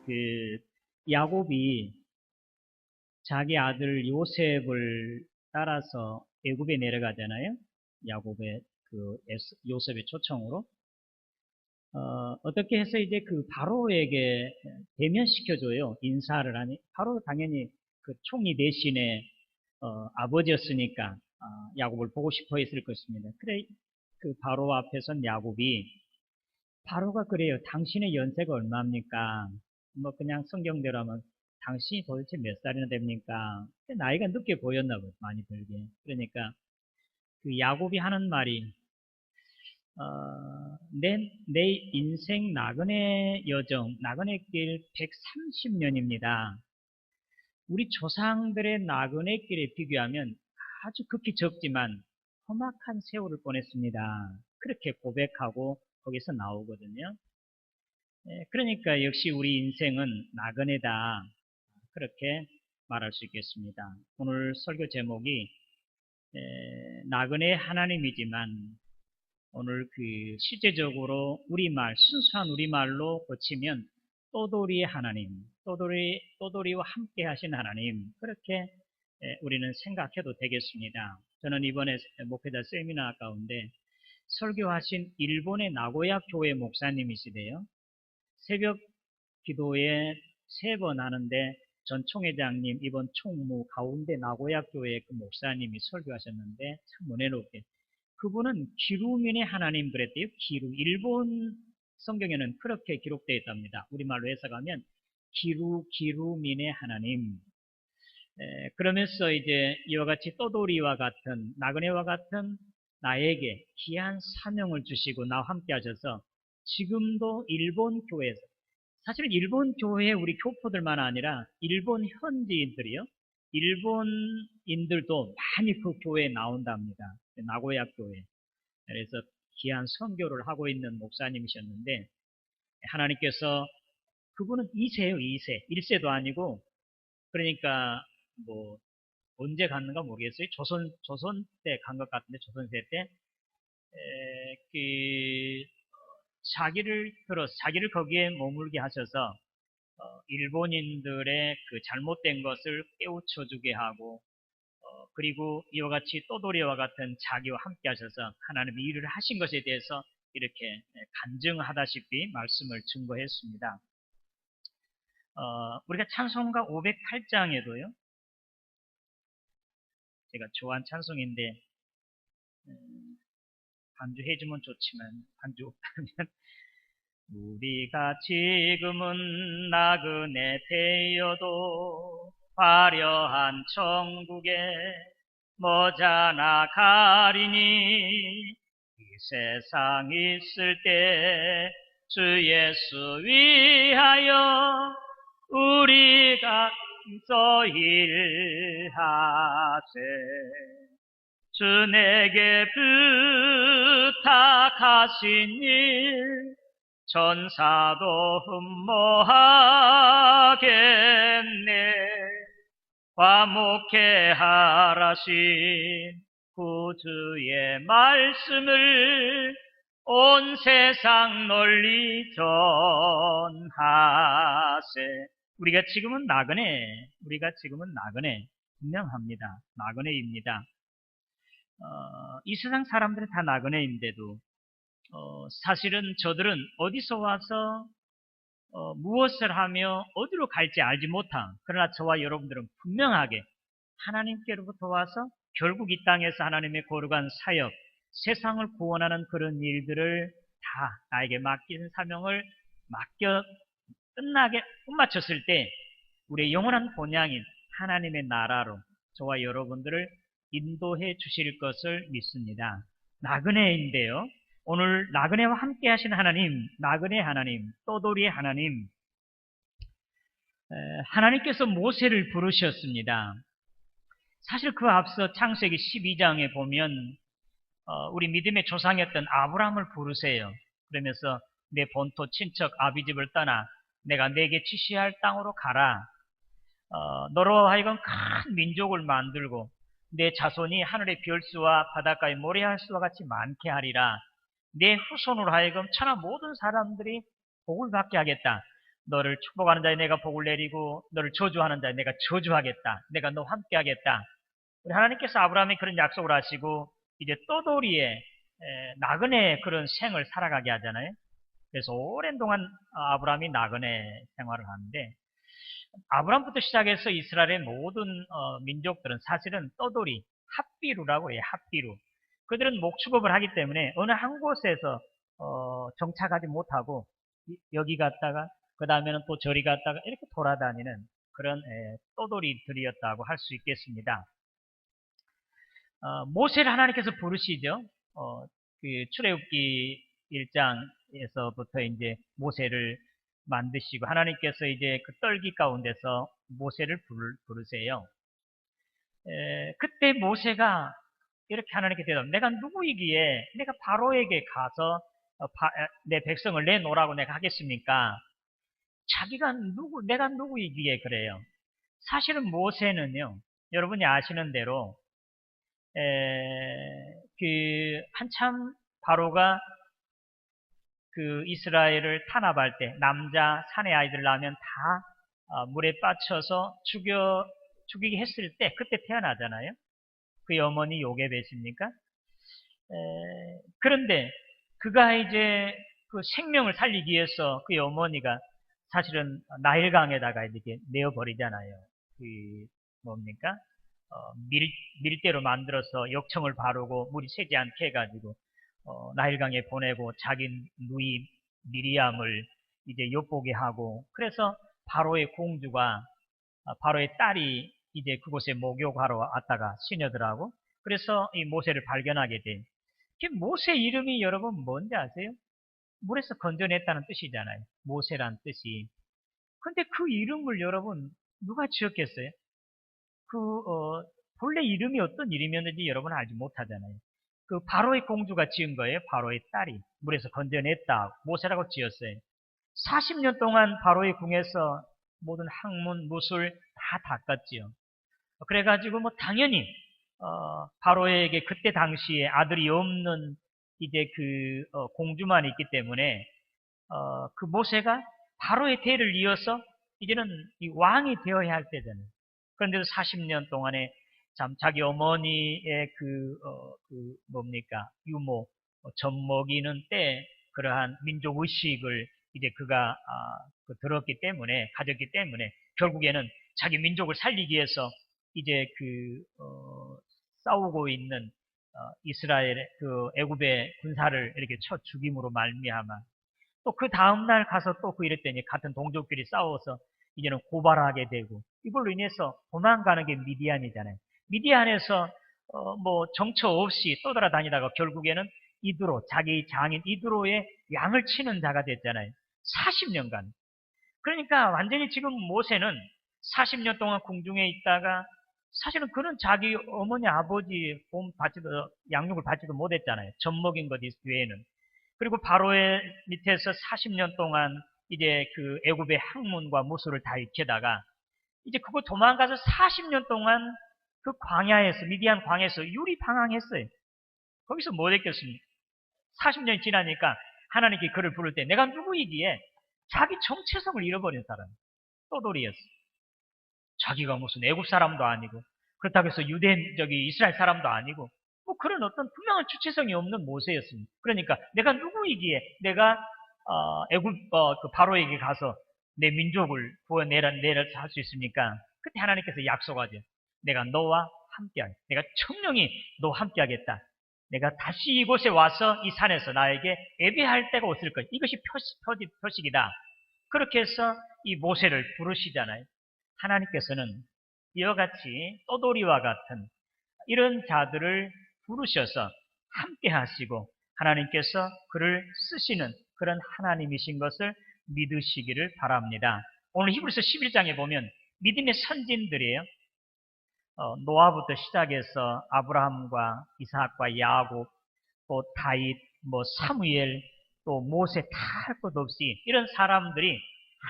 그 야곱이 자기 아들 요셉을 따라서 애굽에 내려가잖아요. 야곱의 요셉의 초청으로 어떻게 해서 이제 그 바로에게 대면시켜줘요. 인사를 하니 바로 당연히 그 총리 대신에 아버지였으니까 야곱을 보고 싶어 했을 것입니다. 그래 그 바로 앞에선 야곱이 바로가 그래요. 당신의 연세가 얼마입니까? 뭐 그냥 성경대로 하면 당신이 도대체 몇 살이나 됩니까? 나이가 늦게 보였나 봐요. 많이 들게. 그러니까 그 야곱이 하는 말이 내 인생 나그네 여정, 나그네 길 130년입니다. 우리 조상들의 나그네 길에 비교하면 아주 극히 적지만 험악한 세월을 보냈습니다. 그렇게 고백하고 거기서 나오거든요. 그러니까 역시 우리 인생은 나그네다. 그렇게 말할 수 있겠습니다. 오늘 설교 제목이 나그네 하나님이지만 오늘 그 실제적으로 우리말, 순수한 우리말로 고치면 또돌이의 하나님, 또돌이와 함께 하신 하나님, 그렇게 우리는 생각해도 되겠습니다. 저는 이번에 목회자 세미나 가운데 설교하신 일본의 나고야 교회 목사님이시대요. 새벽 기도에 3번 하는데 전 총회장님 이번 총무 가운데 나고야 교회 그 목사님이 설교하셨는데 참 은혜롭게 그분은 기루민의 하나님 그랬대요. 일본 성경에는 그렇게 기록되어 있답니다. 우리말로 해석하면 기루민의 하나님. 그러면서 이제 이와 같이 또돌이와 같은 나그네와 같은 나에게 귀한 사명을 주시고 나와 함께 하셔서 지금도 일본 교회에서 사실 일본 교회 우리 교포들만 아니라 일본 현지인들이요. 일본인들도 많이 그 교회에 나온답니다. 나고야 교회. 그래서 귀한 선교를 하고 있는 목사님이셨는데 하나님께서 그분은 2세예요. 2세. 1세도 아니고 그러니까 뭐 언제 갔는가 모르겠어요. 조선 때 간 것 같은데 조선세 때 자기를 거기에 머물게 하셔서 일본인들의 그 잘못된 것을 깨우쳐주게 하고 그리고 이와 같이 또돌이와 같은 자기와 함께 하셔서 하나님이 일을 하신 것에 대해서 이렇게 간증하다시피 말씀을 증거했습니다. 우리가 찬송가 508장에도요. 제가 좋아하는 찬송인데 반주해주면 좋지만 반주 없다면 우리가 지금은 나그네 되어도 화려한 천국에 머자나 가리니 이 세상 있을 때 주 예수 위하여 우리가 서 일하세 주 내게 부탁하신 일 천사도 흠모하겠네 화목해 하라신 구주의 말씀을 온 세상 널리 전하세 우리가 지금은 나그네 분명합니다. 나그네입니다. 이 세상 사람들은 다 나그네인데도 사실은 저들은 어디서 와서 무엇을 하며 어디로 갈지 알지 못한 그러나 저와 여러분들은 분명하게 하나님께로부터 와서 결국 이 땅에서 하나님의 거룩한 사역 세상을 구원하는 그런 일들을 다 나에게 맡긴 사명을 끝나게 끝마쳤을 때 우리의 영원한 본향인 하나님의 나라로 저와 여러분들을 인도해 주실 것을 믿습니다. 나그네인데요. 오늘 나그네와 함께 하신 하나님, 나그네 하나님, 또돌이의 하나님, 하나님께서 모세를 부르셨습니다. 사실 그 앞서 창세기 12장에 보면 우리 믿음의 조상이었던 아브라함을 부르세요. 그러면서 내 본토 친척 아비집을 떠나 내가 내게 지시할 땅으로 가라. 너로 하여금 큰 민족을 만들고 내 자손이 하늘의 별수와 바닷가의 모래알수와 같이 많게 하리라. 내 후손으로 하여금 천하 모든 사람들이 복을 받게 하겠다. 너를 축복하는 자에 내가 복을 내리고 너를 저주하는 자에 내가 저주하겠다. 내가 너와 함께 하겠다. 우리 하나님께서 아브라함이 그런 약속을 하시고 이제 떠돌이의 나그네 그런 생을 살아가게 하잖아요. 그래서 오랜 동안 아브라함이 나그네 생활을 하는데 아브라함부터 시작해서 이스라엘의 모든 민족들은 사실은 떠돌이, 핫비루라고 해요. 핫비루. 그들은 목축업을 하기 때문에 어느 한 곳에서 정착하지 못하고 여기 갔다가 그 다음에는 또 저리 갔다가 이렇게 돌아다니는 그런 떠돌이들이었다고 할 수 있겠습니다. 모세를 하나님께서 부르시죠. 그 출애굽기 1장에서부터 이제 모세를 만드시고 하나님께서 이제 그 떨기 가운데서 모세를 부르세요. 그때 모세가 이렇게 하나님께 대답, 내가 누구이기에 내가 바로에게 가서 내 백성을 내놓으라고 내가 하겠습니까? 내가 누구이기에 그래요. 사실은 모세는요, 여러분이 아시는 대로 한참 바로가 그 이스라엘을 탄압할 때 남자 사내 아이들 낳으면 다 물에 빠쳐서 죽이게 했을 때 그때 태어나잖아요. 그의 어머니 요게벳입니까? 그런데 그가 이제 그 생명을 살리기 위해서 그의 어머니가 사실은 나일강에다가 이렇게 내어버리잖아요. 그 뭡니까? 밀대로 만들어서 역청을 바르고 물이 새지 않게 해가지고 나일강에 보내고 자기 누이 미리암을 이제 엿보게 하고 그래서 바로의 공주가 바로의 딸이 이제 그곳에 목욕하러 왔다가 시녀들하고 그래서 이 모세를 발견하게 돼. 모세 이름이 여러분 뭔지 아세요? 물에서 건져냈다는 뜻이잖아요. 모세란 뜻이. 근데 그 이름을 여러분 누가 지었겠어요? 본래 이름이 어떤 이름이었는지 여러분은 알지 못하잖아요. 그 바로의 공주가 지은 거예요. 바로의 딸이 물에서 건져냈다. 모세라고 지었어요. 40년 동안 바로의 궁에서 모든 학문, 무술 다 닦았지요. 그래가지고 뭐 당연히 바로에게 그때 당시에 아들이 없는 이제 그 공주만 있기 때문에 그 모세가 바로의 대를 이어서 이제는 이 왕이 되어야 할 때잖아요. 그런데도 40년 동안에 참 자기 어머니의 뭡니까 유모 젖 먹이는 때 그러한 민족 의식을 이제 그가 들었기 때문에 가졌기 때문에 결국에는 자기 민족을 살리기 위해서 이제 싸우고 있는 이스라엘의 그 애굽의 군사를 이렇게 쳐 죽임으로 말미암아 또 그 다음날 가서 또 그 이랬더니 같은 동족끼리 싸워서 이제는 고발하게 되고 이걸로 인해서 도망가는 게 미디안이잖아요. 미디안에서 뭐 정처 없이 떠돌아다니다가 결국에는 이드로 자기 장인 이드로의 양을 치는 자가 됐잖아요. 40년간. 그러니까 완전히 지금 모세는 40년 동안 궁중에 있다가 사실은 그는 자기 어머니 아버지 양육을 받지도 못했잖아요. 젖먹인 것 외에는. 그리고 바로의 밑에서 40년 동안 이제 그 애굽의 학문과 무술을 다 익히다가 이제 그거 도망가서 40년 동안 그 광야에서 미디안 광야에서 유리방황했어요. 거기서 뭐 했겠습니까? 40년이 지나니까 하나님께 그를 부를 때 내가 누구이기에 자기 정체성을 잃어버린 사람 떠돌이였어. 자기가 무슨 애굽 사람도 아니고 그렇다고 해서 이스라엘 사람도 아니고 뭐 그런 어떤 분명한 주체성이 없는 모세였습니다. 그러니까 내가 누구이기에 내가 애굽 그 바로에게 가서 내 민족을 구원내라 할 수 있습니까? 그때 하나님께서 약속하죠. 내가 너와 함께하겠다. 내가 청령히 너와 함께하겠다. 내가 다시 이곳에 와서 이 산에서 나에게 예배할 때가 없을 것. 이것이 표식이다. 그렇게 해서 이 모세를 부르시잖아요. 하나님께서는 이와 같이 떠돌이와 같은 이런 자들을 부르셔서 함께 하시고 하나님께서 그를 쓰시는 그런 하나님이신 것을 믿으시기를 바랍니다. 오늘 히브리서 11장에 보면 믿음의 선진들이에요. 노아부터 시작해서 아브라함과 이삭과 야곱, 또 다윗, 사무엘, 또 모세 다 할 것 없이 이런 사람들이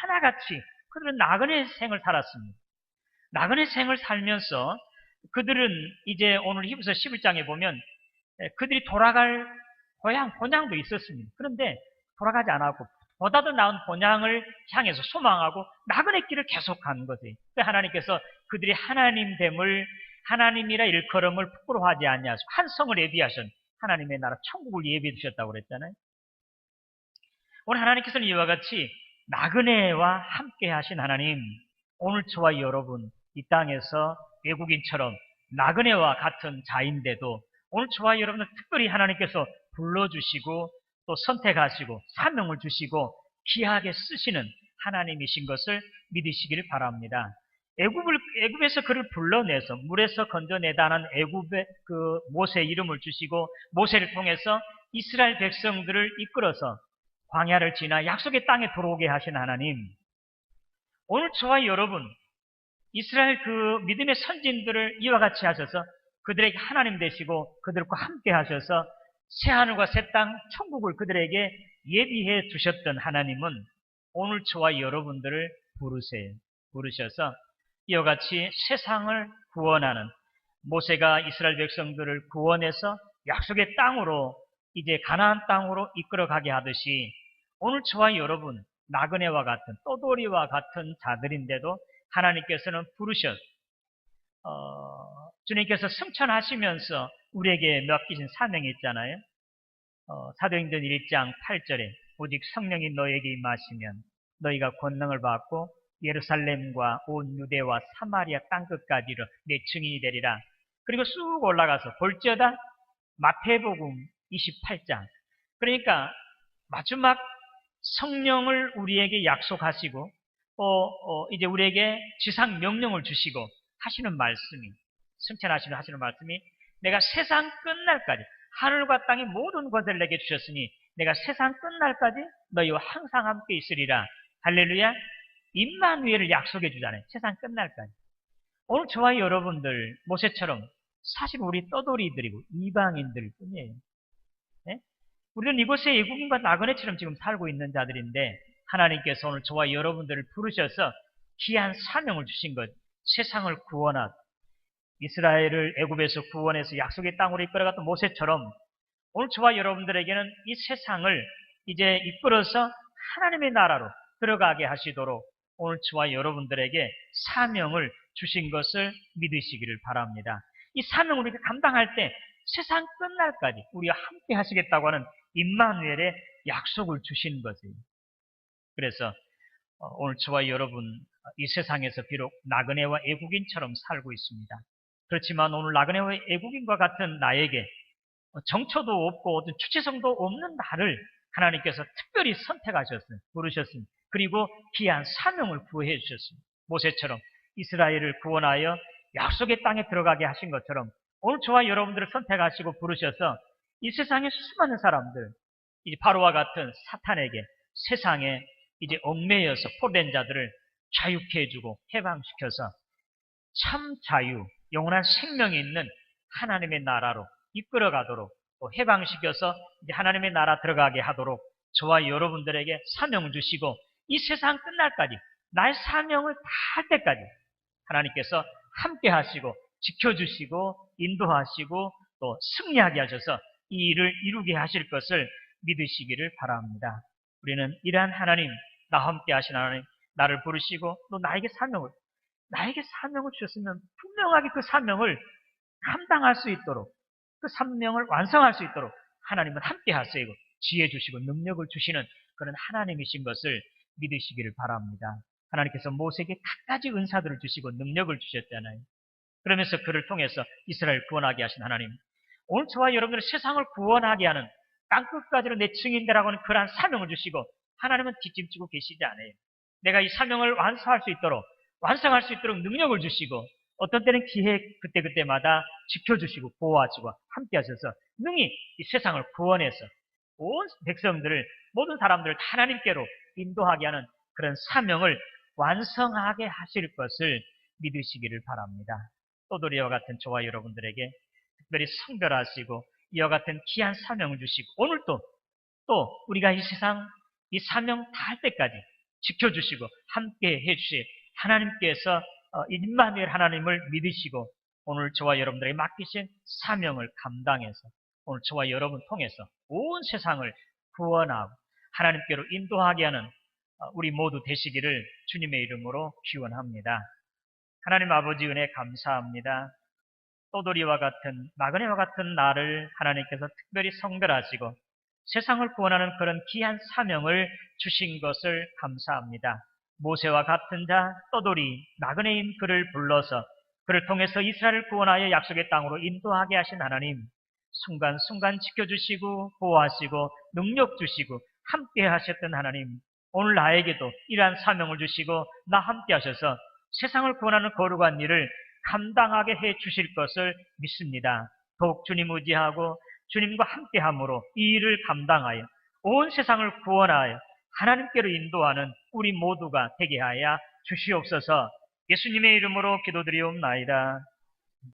하나같이 그들은 나그네 생을 살았습니다. 나그네 생을 살면서 그들은 이제 오늘 히브리서 11장에 보면 그들이 돌아갈 본향도 있었습니다. 그런데 돌아가지 않았고 보다 더 나은 본향을 향해서 소망하고 나그네 길을 계속한 거지. 하나님께서 그들이 하나님됨을, 하나님이라 일컬음을 부끄러워하지 아니하시고 한 성을 예비하신 하나님의 나라 천국을 예비해 두셨다고 그랬잖아요. 오늘 하나님께서는 이와 같이 나그네와 함께 하신 하나님, 오늘 저와 여러분 이 땅에서 외국인처럼 나그네와 같은 자인데도 오늘 저와 여러분은 특별히 하나님께서 불러주시고 또 선택하시고 사명을 주시고 귀하게 쓰시는 하나님이신 것을 믿으시기를 바랍니다. 애굽에서 그를 불러내서 물에서 건져내다는 애굽의 그 모세의 이름을 주시고 모세를 통해서 이스라엘 백성들을 이끌어서 광야를 지나 약속의 땅에 들어오게 하신 하나님, 오늘 저와 여러분 이스라엘 그 믿음의 선진들을 이와 같이 하셔서 그들에게 하나님 되시고 그들과 함께 하셔서 새하늘과 새 땅 천국을 그들에게 예비해 두셨던 하나님은 오늘 저와 여러분들을 부르셔서 이와 같이 세상을 구원하는, 모세가 이스라엘 백성들을 구원해서 약속의 땅으로 이제 가나안 땅으로 이끌어가게 하듯이 오늘 저와 여러분 나그네와 같은 떠돌이와 같은 자들인데도 하나님께서는 주님께서 승천하시면서 우리에게 맡기신 사명이 있잖아요. 사도행전 1장 8절에 오직 성령이 너에게 임하시면 너희가 권능을 받고 예루살렘과 온 유대와 사마리아 땅끝까지 내 증인이 되리라. 그리고 쑥 올라가서 볼지어다 마태복음 28장. 그러니까 마지막 성령을 우리에게 약속하시고 이제 우리에게 지상 명령을 주시고 하시는 말씀이, 승천하시면 하시는 말씀이 내가 세상 끝날까지 하늘과 땅의 모든 것을 내게 주셨으니 내가 세상 끝날까지 너희와 항상 함께 있으리라. 할렐루야. 임마누엘을 약속해 주잖아요. 세상 끝날까지. 오늘 저와 여러분들 모세처럼 사실 우리 떠돌이들이고 이방인들 뿐이에요. 네? 우리는 이곳에 외국인과 나그네처럼 지금 살고 있는 자들인데 하나님께서 오늘 저와 여러분들을 부르셔서 귀한 사명을 주신 것, 세상을 구원한, 이스라엘을 애굽에서 구원해서 약속의 땅으로 이끌어갔던 모세처럼 오늘 저와 여러분들에게는 이 세상을 이제 이끌어서 하나님의 나라로 들어가게 하시도록 오늘 저와 여러분들에게 사명을 주신 것을 믿으시기를 바랍니다. 이 사명을 우리가 감당할 때 세상 끝날까지 우리와 함께 하시겠다고 하는 임마누엘의 약속을 주신 것이에요. 그래서 오늘 저와 여러분 이 세상에서 비록 나그네와 애국인처럼 살고 있습니다. 그렇지만 오늘 나그네와 애국인과 같은 나에게 정처도 없고 어떤 주체성도 없는 나를 하나님께서 특별히 선택하셨습니다. 부르셨습니다. 그리고 귀한 사명을 부여해 주셨습니다. 모세처럼 이스라엘을 구원하여 약속의 땅에 들어가게 하신 것처럼 오늘 저와 여러분들을 선택하시고 부르셔서 이 세상의 수많은 사람들, 이제 바로와 같은 사탄에게 세상에 이제 얽매여서 포된 자들을 자유케 해주고 해방시켜서 참 자유, 영원한 생명이 있는 하나님의 나라로 이끌어가도록 또 해방시켜서 이제 하나님의 나라 들어가게 하도록 저와 여러분들에게 사명을 주시고 이 세상 끝날까지 나의 사명을 다 할 때까지 하나님께서 함께 하시고 지켜주시고 인도하시고 또 승리하게 하셔서 이 일을 이루게 하실 것을 믿으시기를 바랍니다. 우리는 이러한 하나님, 나와 함께 하신 하나님, 나를 부르시고 또 나에게 사명을 주셨으면 분명하게 그 사명을 감당할 수 있도록 그 사명을 완성할 수 있도록 하나님은 함께 하시고 지혜 주시고 능력을 주시는 그런 하나님이신 것을 믿으시기를 바랍니다. 하나님께서 모세에게 갖가지 은사들을 주시고 능력을 주셨잖아요. 그러면서 그를 통해서 이스라엘 구원하게 하신 하나님, 오늘 저와 여러분들의 세상을 구원하게 하는 땅끝까지로 내 증인되라고 하는 그러한 사명을 주시고 하나님은 뒷짐지고 계시지 않아요. 내가 이 사명을 완성할 수 있도록 능력을 주시고 어떤 때는 기회 그때그때마다 지켜주시고 보호하시고 함께 하셔서 능히 이 세상을 구원해서 온 백성들을, 모든 사람들을 하나님께로 인도하게 하는 그런 사명을 완성하게 하실 것을 믿으시기를 바랍니다. 또도리와 같은 저와 여러분들에게 특별히 성별하시고 이와 같은 귀한 사명을 주시고 오늘도 또 우리가 이 세상 이 사명 다 할 때까지 지켜주시고 함께 해주실 하나님께서 임마누엘 하나님을 믿으시고 오늘 저와 여러분들에게 맡기신 사명을 감당해서 오늘 저와 여러분 통해서 온 세상을 구원하고 하나님께로 인도하게 하는 우리 모두 되시기를 주님의 이름으로 기원합니다. 하나님 아버지 은혜 감사합니다. 또돌이와 같은 나그네와 같은 나를 하나님께서 특별히 성별하시고 세상을 구원하는 그런 귀한 사명을 주신 것을 감사합니다. 모세와 같은 자 또돌이 나그네인 그를 불러서 그를 통해서 이스라엘을 구원하여 약속의 땅으로 인도하게 하신 하나님, 순간순간 지켜주시고 보호하시고 능력 주시고 함께 하셨던 하나님, 오늘 나에게도 이러한 사명을 주시고 나 함께 하셔서 세상을 구원하는 거룩한 일을 감당하게 해 주실 것을 믿습니다. 더욱 주님 의지하고 주님과 함께함으로 이 일을 감당하여 온 세상을 구원하여 하나님께로 인도하는 우리 모두가 되게 하여 주시옵소서. 예수님의 이름으로 기도드리옵나이다.